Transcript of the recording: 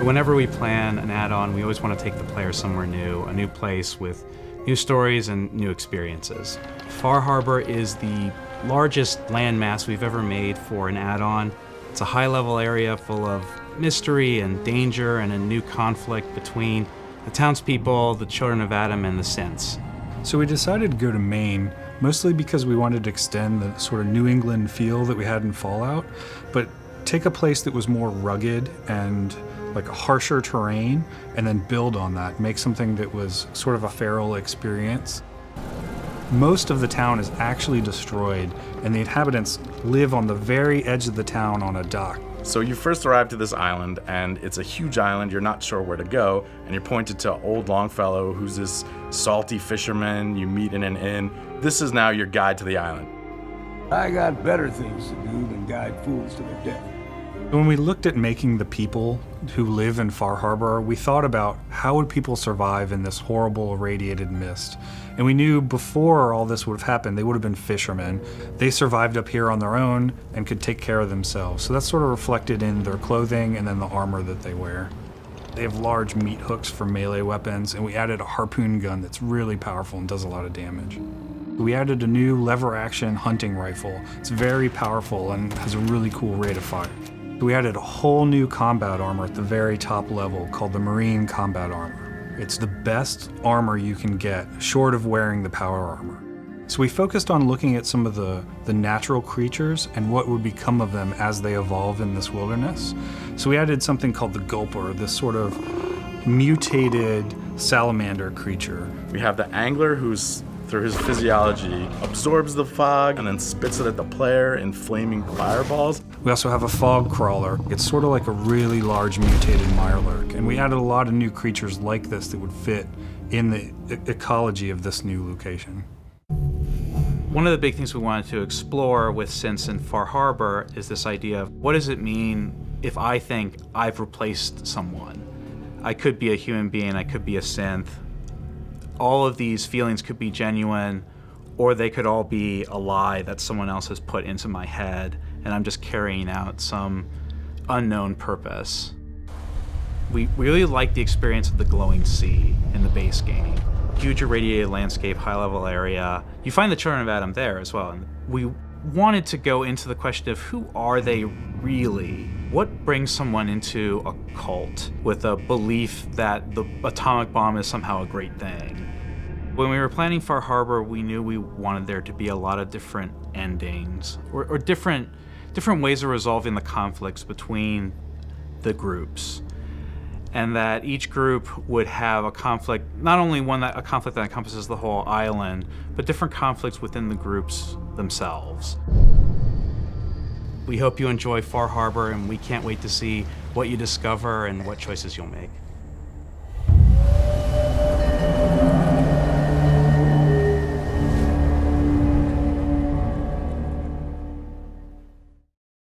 Whenever we plan an add-on, we always want to take the player somewhere new, a new place with new stories and new experiences. Far Harbor is the largest landmass we've ever made for an add-on. It's a high-level area full of mystery and danger and a new conflict between the townspeople, the Children of Atom, and the Synths. So we decided to go to Maine, mostly because we wanted to extend the sort of New England feel that we had in Fallout, but take a place that was more rugged and like a harsher terrain, and then build on that, make something that was sort of a feral experience. Most of the town is actually destroyed, and the inhabitants live on the very edge of the town on a dock. So you first arrive to this island, and it's a huge island, you're not sure where to go, and you're pointed to old Longfellow, who's this salty fisherman you meet in an inn. This is now your guide to the island. I got better things to do than guide fools to their death. When we looked at making the people who live in Far Harbor, we thought about how would people survive in this horrible irradiated mist. And we knew before all this would have happened, they would have been fishermen. They survived up here on their own and could take care of themselves. So that's sort of reflected in their clothing and then the armor that they wear. They have large meat hooks for melee weapons, and we added a harpoon gun that's really powerful and does a lot of damage. We added a new lever-action hunting rifle. It's very powerful and has a really cool rate of fire. We added a whole new combat armor at the very top level called the Marine Combat Armor. It's the best armor you can get, short of wearing the power armor. So we focused on looking at some of the natural creatures and what would become of them as they evolve in this wilderness. So we added something called the Gulper, this sort of mutated salamander creature. We have the angler who's, through his physiology, absorbs the fog and then spits it at the player in flaming fireballs. We also have a fog crawler. It's sort of like a really large mutated mirelurk, and we added a lot of new creatures like this that would fit in the ecology of this new location. One of the big things we wanted to explore with Synths in Far Harbor is this idea of what does it mean if I think I've replaced someone? I could be a human being, I could be a synth. All of these feelings could be genuine, or they could all be a lie that someone else has put into my head, and I'm just carrying out some unknown purpose. We really like the experience of the glowing sea in the base game. Huge irradiated landscape, high-level area. You find the Children of Atom there as well. And we wanted to go into the question of who are they really? What brings someone into a cult with a belief that the atomic bomb is somehow a great thing? When we were planning Far Harbor, we knew we wanted there to be a lot of different endings or different ways of resolving the conflicts between the groups. And that each group would have a conflict, not only a conflict that encompasses the whole island, but different conflicts within the groups themselves. We hope you enjoy Far Harbor, and we can't wait to see what you discover and what choices you'll make.